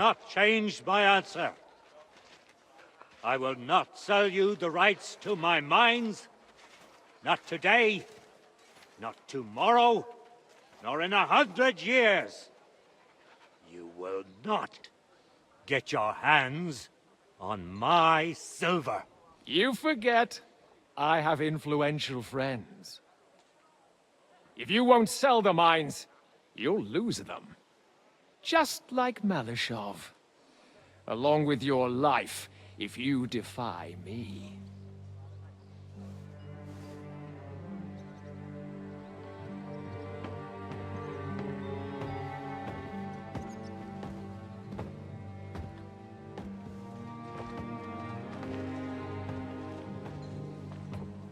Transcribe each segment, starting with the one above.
not change my answer. I will not sell you the rights to my mines. Not today, not tomorrow, nor in 100 years. You will not get your hands on my silver. You forget, I have influential friends. If you won't sell the mines, you'll lose them. Just like Malashov. Along with your life, if you defy me.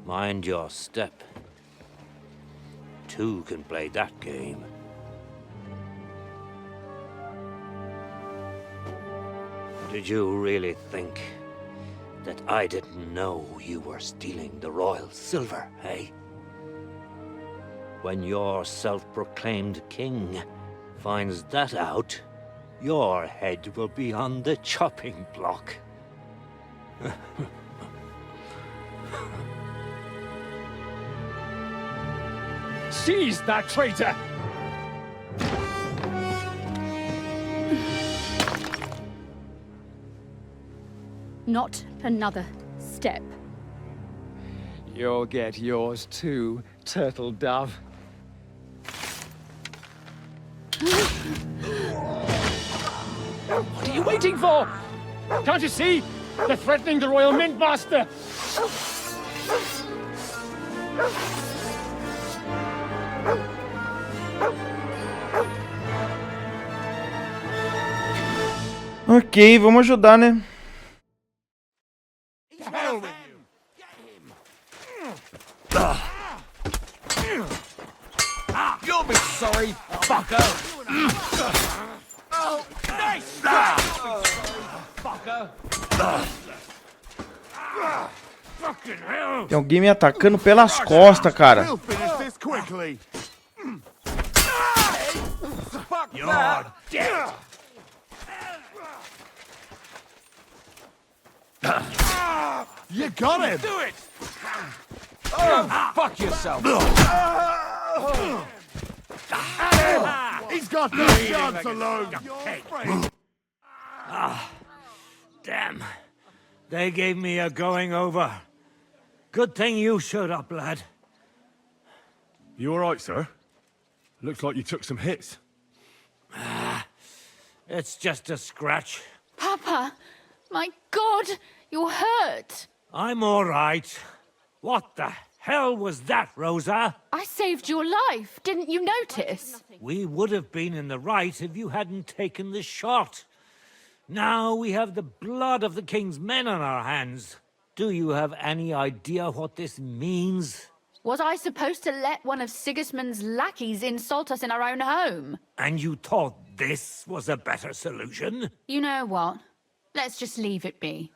Mind your step. Two can play that game. Did you really think that I didn't know you were stealing the royal silver, eh? When your self-proclaimed king finds that out, your head will be on the chopping block. Seize that traitor! Not another step. You'll get yours too, turtle dove. What are you waiting for? Can't you see? They're threatening the Royal Mint Master! Ok, vamos ajudar, né? You'll be sorry, fucker! Oh, nice! Fucker! Fucking hell! Tem alguém me atacando pelas costas, cara. We'll finish this quickly. You're dead! You got him! Do it! Oh, fuck yourself! He's got no chance alone! Damn. They gave me a going over. Good thing you showed up, lad. You all right, sir? Looks like you took some hits. It's just a scratch. Papa! My God! You're hurt! I'm all right. What the hell was that, Rosa? I saved your life. Didn't you notice? We would have been in the right if you hadn't taken the shot. Now we have the blood of the king's men on our hands. Do you have any idea what this means? Was I supposed to let one of Sigismund's lackeys insult us in our own home? And you thought this was a better solution? You know what? Let's just leave it be.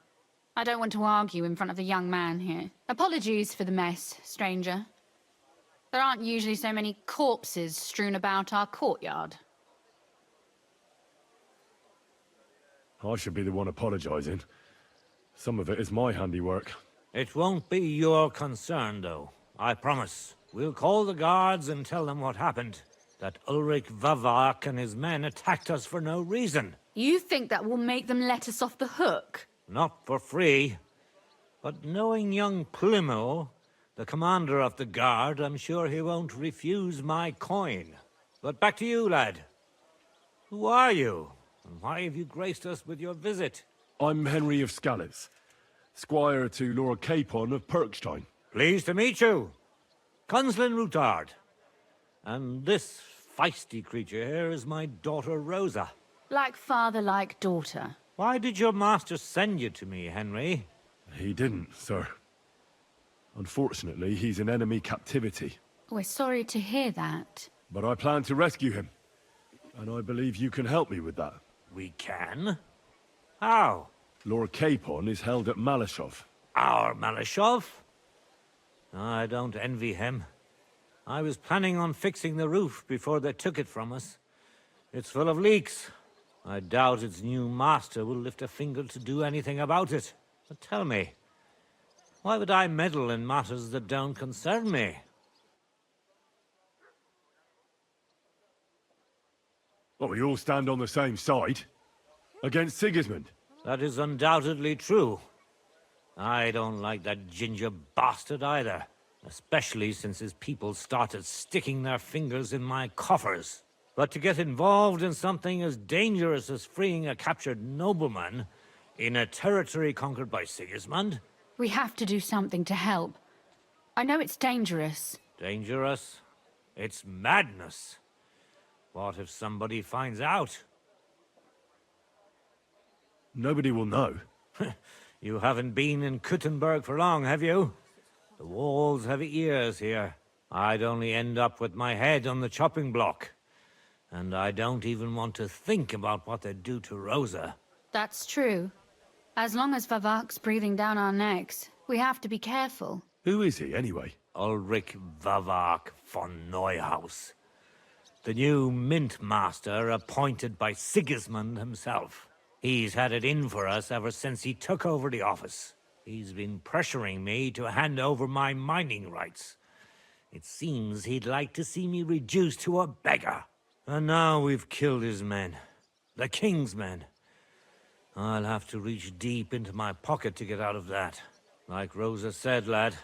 I don't want to argue in front of the young man here. Apologies for the mess, stranger. There aren't usually so many corpses strewn about our courtyard. I should be the one apologizing. Some of it is my handiwork. It won't be your concern, though. I promise. We'll call the guards and tell them what happened. That Ulrich Vavak and his men attacked us for no reason. You think that will make them let us off the hook? Not for free. But knowing young Plimo, the commander of the guard, I'm sure he won't refuse my coin. But back to you, lad. Who are you? And why have you graced us with your visit? I'm Henry of Scalitz, squire to Lord Capon of Perkstein. Pleased to meet you. Conslin Routard. And this feisty creature here is my daughter Rosa. Like father, like daughter. Why did your master send you to me, Henry? He didn't, sir. Unfortunately, he's in enemy captivity. We're sorry to hear that. But I plan to rescue him. And I believe you can help me with that. We can? How? Lord Capon is held at Malashov. Our Malashov? I don't envy him. I was planning on fixing the roof before they took it from us. It's full of leaks. I doubt its new master will lift a finger to do anything about it. But tell me, why would I meddle in matters that don't concern me? Well, we all stand on the same side. Against Sigismund. That is undoubtedly true. I don't like that ginger bastard either. Especially since his people started sticking their fingers in my coffers. But to get involved in something as dangerous as freeing a captured nobleman in a territory conquered by Sigismund? We have to do something to help. I know it's dangerous. Dangerous? It's madness. What if somebody finds out? Nobody will know. You haven't been in Kuttenberg for long, have you? The walls have ears here. I'd only end up with my head on the chopping block. And I don't even want to think about what they'd do to Rosa. That's true. As long as Vavak's breathing down our necks, we have to be careful. Who is he, anyway? Ulrich Vavak von Neuhaus. The new mint master appointed by Sigismund himself. He's had it in for us ever since he took over the office. He's been pressuring me to hand over my mining rights. It seems he'd like to see me reduced to a beggar. And now we've killed his men. The king's men. I'll have to reach deep into my pocket to get out of that. Like Rosa said, lad,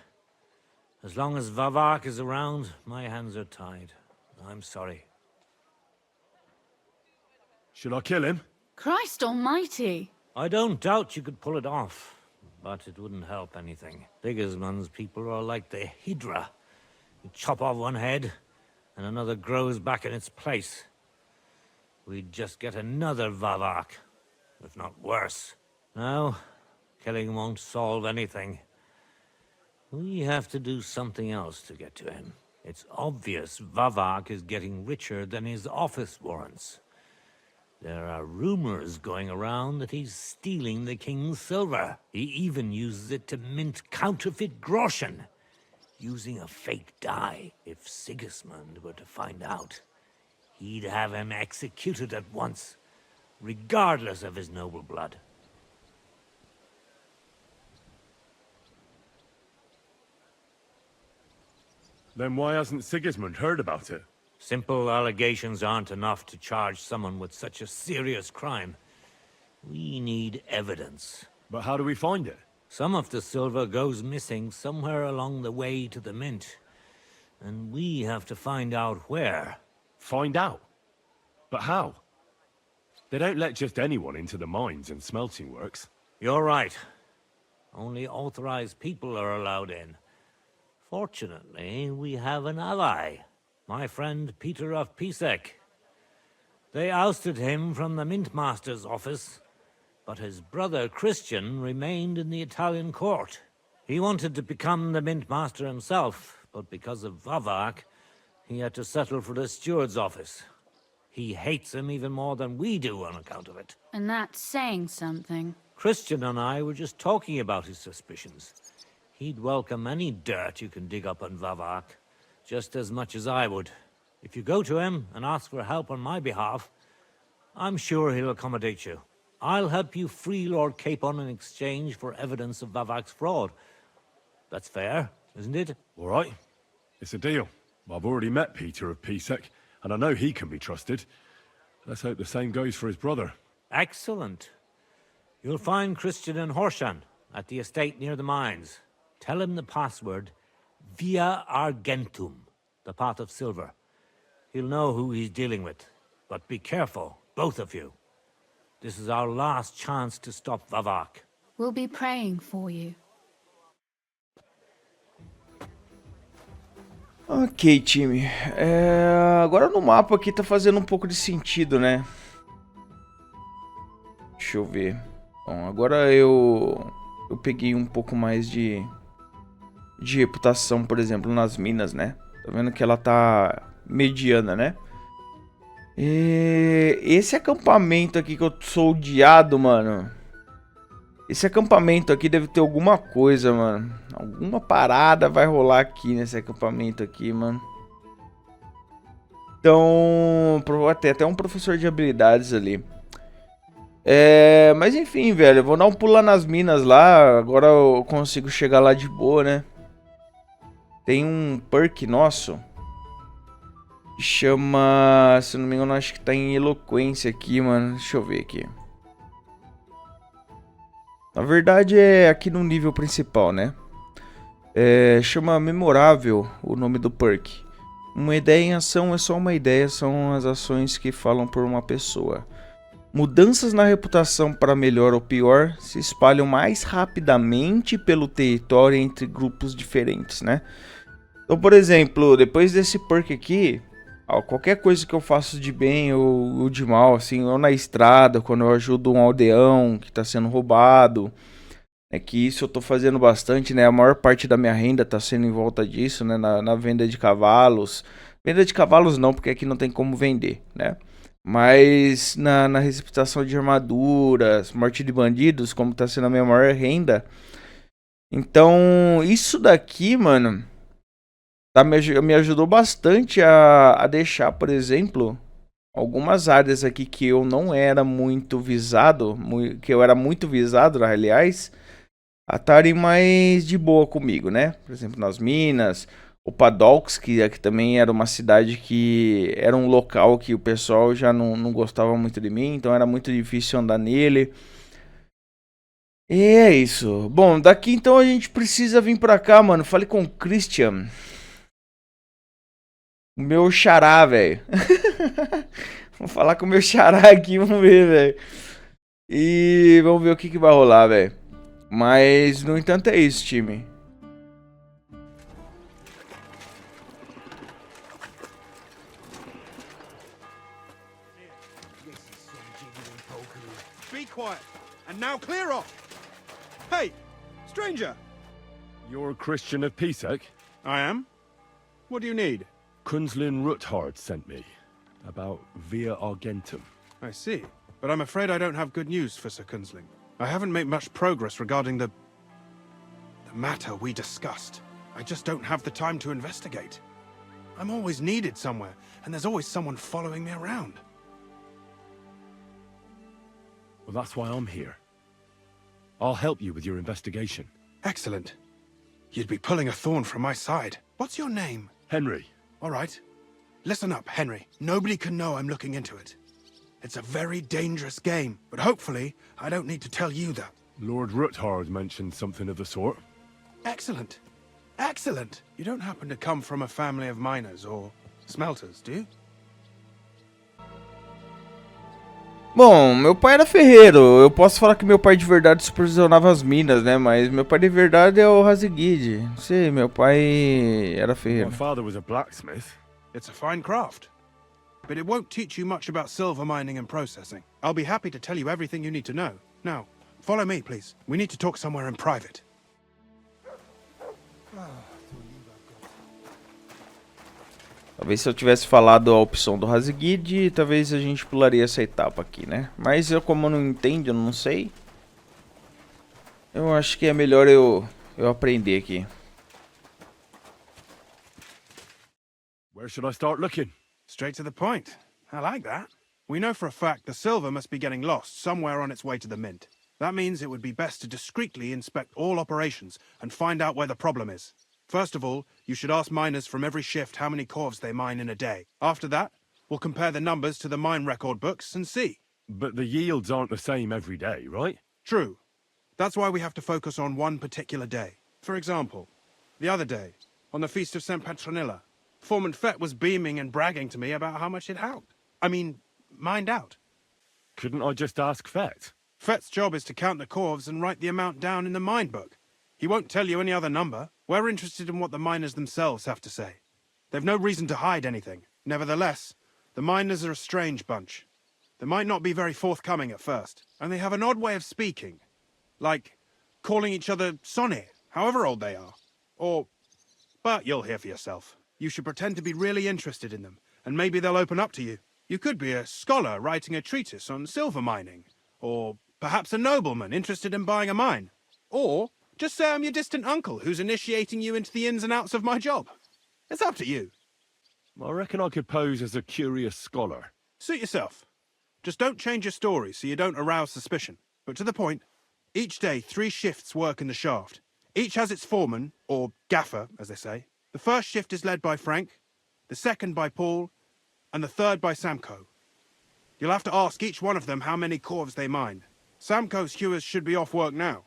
as long as Vavak is around, my hands are tied. I'm sorry. Should I kill him? Christ almighty! I don't doubt you could pull it off, but it wouldn't help anything. Sigismund's people are like the Hydra. You chop off one head, and another grows back in its place. We'd just get another Vavak, if not worse. No, killing won't solve anything. We have to do something else to get to him. It's obvious Vavak is getting richer than his office warrants. There are rumors going around that he's stealing the king's silver. He even uses it to mint counterfeit groschen, using a fake die. If Sigismund were to find out, he'd have him executed at once, regardless of his noble blood. Then why hasn't Sigismund heard about it? Simple allegations aren't enough to charge someone with such a serious crime. We need evidence. But how do we find it? Some of the silver goes missing somewhere along the way to the mint. And we have to find out where. Find out? But how? They don't let just anyone into the mines and smelting works. You're right. Only authorized people are allowed in. Fortunately, we have an ally. My friend Peter of Pisek. They ousted him from the Mint Master's office, but his brother Christian remained in the Italian court. He wanted to become the Mint Master himself, but because of Vavak, he had to settle for the steward's office. He hates him even more than we do on account of it. And that's saying something. Christian and I were just talking about his suspicions. He'd welcome any dirt you can dig up on Vavak, just as much as I would. If you go to him and ask for help on my behalf, I'm sure he'll accommodate you. I'll help you free Lord Capon in exchange for evidence of Vavak's fraud. That's fair, isn't it? All right. It's a deal. I've already met Peter of Pisek, and I know he can be trusted. Let's hope the same goes for his brother. Excellent. You'll find Christian in Horshan, at the estate near the mines. Tell him the password, Via Argentum, the pot of silver. He'll know who he's dealing with. But be careful, both of you. This is our last chance to stop Vavak. We'll be praying for you. Ok, time. Agora no mapa aqui tá fazendo um pouco de sentido, né? Deixa eu ver. Bom, agora eu peguei um pouco mais de reputação, por exemplo, nas minas, né? Tá vendo que ela tá mediana, né? Esse acampamento aqui que eu sou odiado, mano. Esse acampamento aqui deve ter alguma coisa, mano. Alguma parada vai rolar aqui nesse acampamento aqui, mano. Então, até um professor de habilidades ali. Mas enfim, velho, eu vou dar um pulo lá nas minas lá. Agora eu consigo chegar lá de boa, né? Tem um perk nosso que chama, se não me engano, acho que tá em eloquência aqui, mano. Deixa eu ver aqui. Na verdade é aqui no nível principal, né? Chama memorável o nome do perk. Uma ideia em ação é só uma ideia, são as ações que falam por uma pessoa. Mudanças na reputação para melhor ou pior se espalham mais rapidamente pelo território entre grupos diferentes, né? Então, por exemplo, depois desse perk aqui, qualquer coisa que eu faço de bem ou de mal, assim, ou na estrada, quando eu ajudo um aldeão que está sendo roubado, que isso eu tô fazendo bastante, né? A maior parte da minha renda tá sendo em volta disso, né? Na venda de cavalos. Venda de cavalos não, porque aqui não tem como vender, né? Mas na receptação de armaduras, morte de bandidos, como tá sendo a minha maior renda. Então, isso daqui, mano, me ajudou bastante a deixar, por exemplo, algumas áreas aqui que eu não era muito visado, que eu era muito visado, aliás, a estarem mais de boa comigo, né? Por exemplo, nas minas, o Paddocks, que aqui também era uma cidade que era um local que o pessoal já não gostava muito de mim, então era muito difícil andar nele. E é isso. Bom, daqui então a gente precisa vir pra cá, mano. Falei com o Christian. O meu xará, velho. Vou falar com o meu xará aqui, vamos ver, velho. E vamos ver o que vai rolar, velho. Mas, no entanto, é isso, time. Be quiet, and now clear off. Hey, stranger. You're a Christian of Pisek? I am. What do you need? Kunzlin Ruthard sent me about Via Argentum. I see, but I'm afraid I don't have good news for Sir Kunzling. I haven't made much progress regarding the matter we discussed. I just don't have the time to investigate. I'm always needed somewhere, and there's always someone following me around. Well, that's why I'm here. I'll help you with your investigation. Excellent. You'd be pulling a thorn from my side. What's your name? Henry. All right. Listen up, Henry. Nobody can know I'm looking into it. It's a very dangerous game, but hopefully I don't need to tell you that. Lord Ruthard mentioned something of the sort. Excellent. Excellent. You don't happen to come from a family of miners or smelters, do you? Bom, meu pai era ferreiro. Eu posso falar que meu pai de verdade supervisionava as minas, né? Mas meu pai de verdade é o Hazigid. Não sei, meu pai era ferreiro. My father was a blacksmith. It's a fine craft. But it won't teach you much about silver mining and processing. I'll be happy to tell you everything you need to know. Now, follow me, please. We need to talk somewhere in private. Talvez se eu tivesse falado a opção do Hazigid, talvez a gente pularia essa etapa aqui, né? Mas eu, como eu não entendo, eu não sei. Eu acho que é melhor eu aprender aqui. Where should I start looking? Straight to the point. I like that. We know for a fact the silver must be getting lost somewhere on its way to the mint. That means it would be best to discreetly inspect all operations and find out where the problem is. First of all, you should ask miners from every shift how many corves they mine in a day. After that, we'll compare the numbers to the mine record books and see. But the yields aren't the same every day, right? True. That's why we have to focus on one particular day. For example, the other day, on the Feast of St. Petronilla, Foreman Fett was beaming and bragging to me about how much it helped. Mined out. Couldn't I just ask Fett? Fett's job is to count the corves and write the amount down in the mine book. He won't tell you any other number. We're interested in what the miners themselves have to say. They've no reason to hide anything. Nevertheless, the miners are a strange bunch. They might not be very forthcoming at first, and they have an odd way of speaking. Like calling each other Sonny, however old they are. But you'll hear for yourself. You should pretend to be really interested in them, and maybe they'll open up to you. You could be a scholar writing a treatise on silver mining, or perhaps a nobleman interested in buying a mine. Or just say I'm your distant uncle who's initiating you into the ins and outs of my job. It's up to you. I reckon I could pose as a curious scholar. Suit yourself. Just don't change your story so you don't arouse suspicion. But to the point, each day 3 shifts work in the shaft. Each has its foreman, or gaffer, as they say. The first shift is led by Frank, the second by Paul, and the third by Samko. You'll have to ask each one of them how many corves they mine. Samko's hewers should be off work now.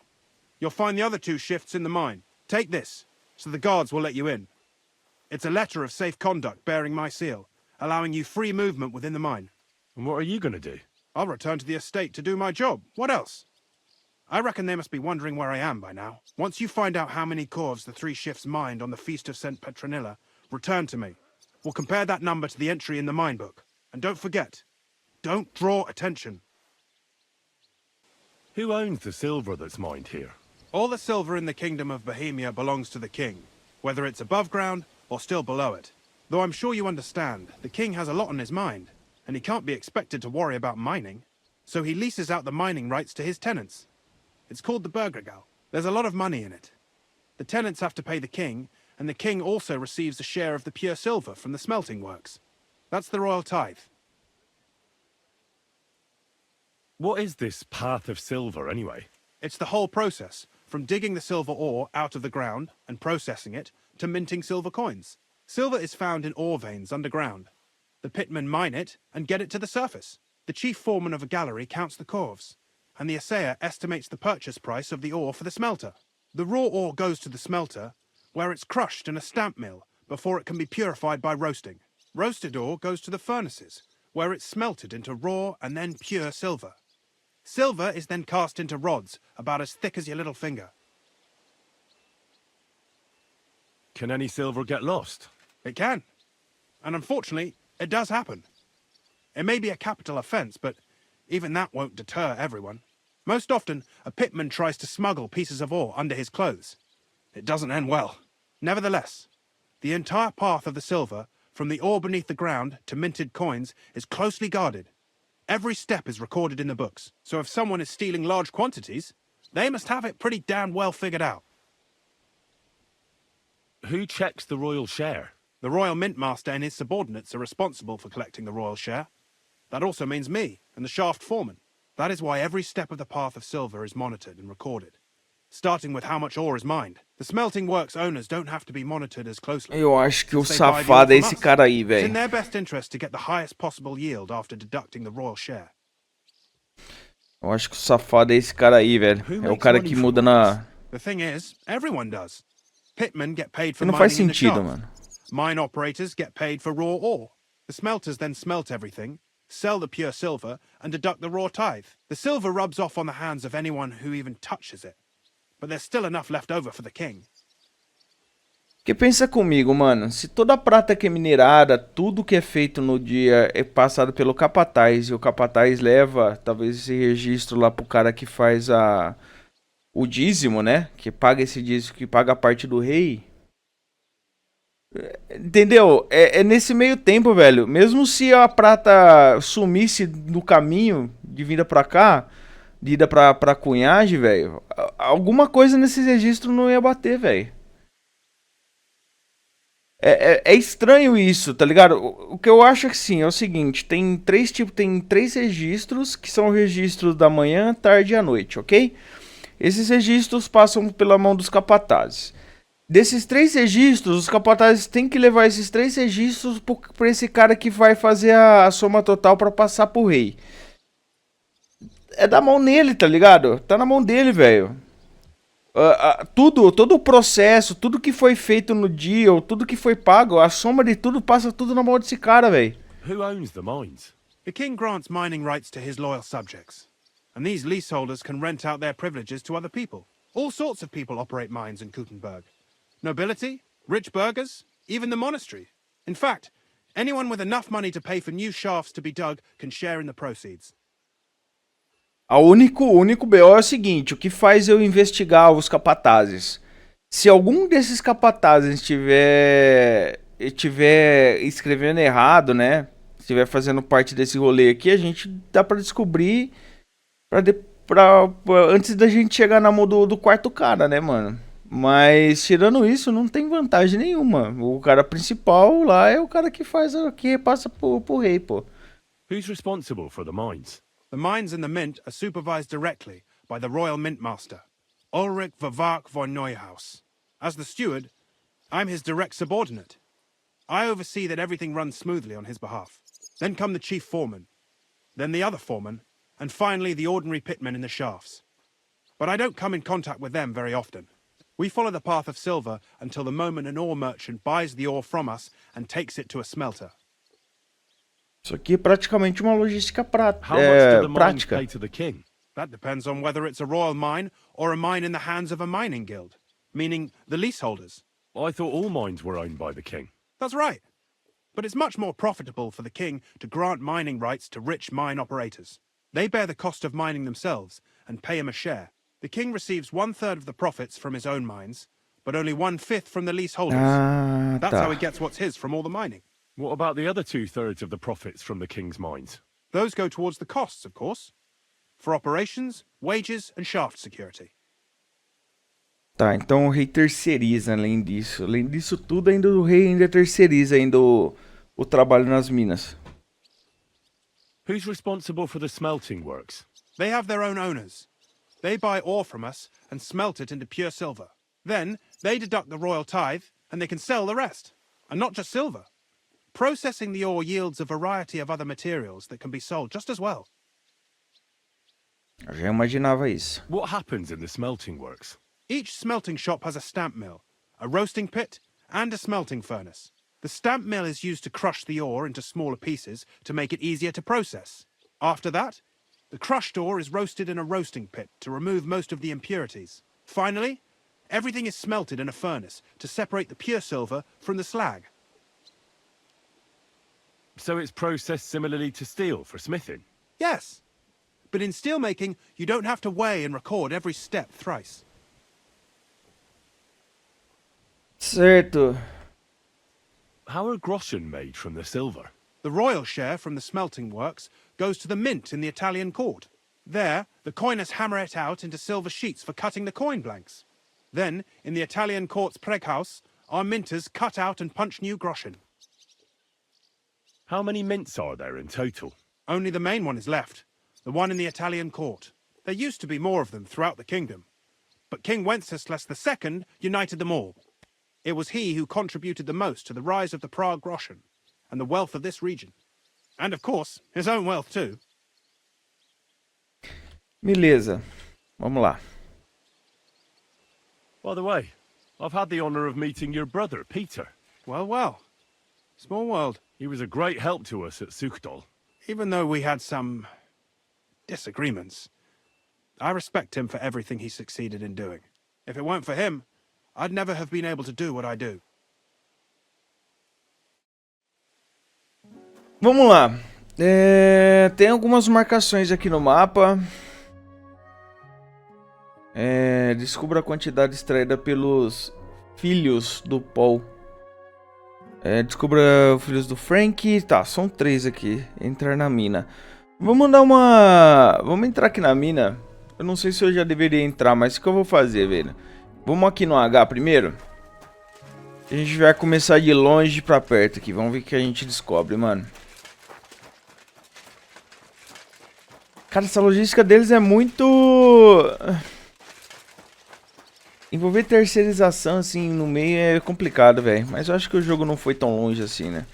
You'll find the other 2 shifts in the mine. Take this, so the guards will let you in. It's a letter of safe conduct bearing my seal, allowing you free movement within the mine. And what are you going to do? I'll return to the estate to do my job. What else? I reckon they must be wondering where I am by now. Once you find out how many corves the 3 shifts mined on the Feast of St. Petronilla, return to me. We'll compare that number to the entry in the mine book. And don't forget, don't draw attention. Who owns the silver that's mined here? All the silver in the Kingdom of Bohemia belongs to the king, whether it's above ground or still below it. Though I'm sure you understand, the king has a lot on his mind, and he can't be expected to worry about mining. So he leases out the mining rights to his tenants. It's called the Burgergal. There's a lot of money in it. The tenants have to pay the king, and the king also receives a share of the pure silver from the smelting works. That's the royal tithe. What is this path of silver, anyway? It's the whole process, from digging the silver ore out of the ground and processing it, to minting silver coins. Silver is found in ore veins underground. The pitmen mine it and get it to the surface. The chief foreman of a gallery counts the corves, and the assayer estimates the purchase price of the ore for the smelter. The raw ore goes to the smelter, where it's crushed in a stamp mill before it can be purified by roasting. Roasted ore goes to the furnaces, where it's smelted into raw and then pure silver. Silver is then cast into rods about as thick as your little finger. Can any silver get lost? It can. And unfortunately, it does happen. It may be a capital offence, but even that won't deter everyone. Most often, a pitman tries to smuggle pieces of ore under his clothes. It doesn't end well. Nevertheless, the entire path of the silver, from the ore beneath the ground to minted coins, is closely guarded. Every step is recorded in the books, so if someone is stealing large quantities, they must have it pretty damn well figured out. Who checks the royal share? The royal mint master and his subordinates are responsible for collecting the royal share. That also means me and the shaft foreman. That is why every step of the path of silver is monitored and recorded, starting with how much ore is mined. The smelting works owners don't have to be monitored as closely. Eu acho que o safado é esse cara aí, It's velho. in their best interest to get the highest possible yield after deducting the royal share. Eu acho que o safado é esse cara aí, velho. É o cara que muda na... The thing is, everyone does. Pitmen get paid for Não faz mining in the sentido, shaft. mano. Mine operators get paid for raw ore. The smelters then smelt everything, sell the pure silver, and deduct the raw tithe. The silver rubs off on the hands of anyone who even touches it. But there's still enough left over for the king. Porque pensa comigo, mano. Se toda a prata que é minerada, tudo que é feito no dia é passado pelo capataz, e o capataz leva, talvez, esse registro lá pro cara que faz o dízimo, né? Que paga esse dízimo, que paga a parte do rei. Entendeu? É nesse meio tempo, velho. Mesmo se a prata sumisse no caminho de vinda pra cá, de ida pra cunhagem, velho, alguma coisa nesses registros não ia bater, velho. É estranho isso, tá ligado? O que eu acho que sim, é o seguinte, tem três registros, que são registros da manhã, tarde e à noite, ok? Esses registros passam pela mão dos capatazes. Desses 3 registros, os capatazes têm que levar esses 3 registros para esse cara que vai fazer a soma total para passar pro rei. É da mão nele, tá ligado? Tá na mão dele, velho. Todo o processo, tudo que foi feito no dia, ou tudo que foi pago, a soma de tudo passa tudo na mão desse cara, velho. Who owns the mines? The king grants mining rights to his loyal subjects, and these leaseholders can rent out their privileges to other people. All sorts of people operate mines in Kuttenberg. Nobility, rich burghers, even the monastery. In fact, anyone with enough money to pay for new shafts to be dug can share in the proceeds. O único BO é o seguinte, o que faz eu investigar os capatazes? Se algum desses capatazes estiver escrevendo errado, né? Estiver fazendo parte desse rolê aqui, a gente dá pra descobrir antes da gente chegar na mão do quarto cara, né, mano? Mas, tirando isso, não tem vantagem nenhuma. O cara principal lá é o cara que repassa pro rei, pô. Who's responsible for the mines? The mines in the mint are supervised directly by the Royal Mint Master, Ulrich Vervark von Neuhaus. As the steward, I'm his direct subordinate. I oversee that everything runs smoothly on his behalf. Then come the chief foreman, then the other foreman, and finally the ordinary pitmen in the shafts. But I don't come in contact with them very often. We follow the path of silver until the moment an ore merchant buys the ore from us and takes it to a smelter. Isso aqui é praticamente uma logística How much do the mines prática. pay to the king? That depends on whether it's a royal mine or a mine in the hands of a mining guild, meaning the leaseholders. I thought all mines were owned by the king. That's right. But it's much more profitable for the king to grant mining rights to rich mine operators. They bear the cost of mining themselves and pay him a share. The king receives 1/3 of the profits from his own mines, but only 1/5 from the leaseholders. Ah, That's tá. how he gets what's his from all the mining. What about the other 2/3 of the profits from the king's mines? Those go towards the costs, of course, for operations, wages, and shaft security. Tá, então o rei terceiriza além disso. Além disso tudo, ainda o rei ainda terceiriza ainda o trabalho nas minas. Who's responsible for the smelting works? They have their own owners. They buy ore from us and smelt it into pure silver. Then they deduct the royal tithe and they can sell the rest. And not just silver. Processing the ore yields a variety of other materials that can be sold just as well. Eu já imaginava isso. What happens in the smelting works? Each smelting shop has a stamp mill, a roasting pit, and a smelting furnace. The stamp mill is used to crush the ore into smaller pieces to make it easier to process. After that, the crushed ore is roasted in a roasting pit to remove most of the impurities. Finally, everything is smelted in a furnace to separate the pure silver from the slag. So it's processed similarly to steel for smithing? Yes, but in steelmaking, you don't have to weigh and record every step thrice. Certo. How are groschen made from the silver? The royal share from the smelting works goes to the mint in the Italian court. There, the coiners hammer it out into silver sheets for cutting the coin blanks. Then, in the Italian court's preghouse, our minters cut out and punch new groschen. How many mints are there in total? Only the main one is left, the one in the Italian court. There used to be more of them throughout the kingdom, but King Wenceslas II united them all. It was he who contributed the most to the rise of the Prague groschen and the wealth of this region. And of course, his own wealth too. Beleza. Vamos lá. By the way, I've had the honor of meeting your brother, Peter. Well, well. Small world. He was a great help to us at Sukhdol. Even though we had some disagreements, I respect him for everything he succeeded in doing. If it weren't for him, I'd never have been able to do what I do. Vamos lá. Tem algumas marcações aqui no mapa. Descubra a quantidade extraída pelos filhos do Paul. Descubra os filhos do Frank. Tá, são 3 aqui. Entrar na mina. Vamos dar uma... Vamos entrar aqui na mina. Eu não sei se eu já deveria entrar, mas o que eu vou fazer, velho? Vamos aqui no H primeiro. A gente vai começar de longe pra perto aqui. Vamos ver o que a gente descobre, mano. Cara, essa logística deles é muito... Envolver terceirização assim no meio é complicado, velho. Mas eu acho que o jogo não foi tão longe assim, né?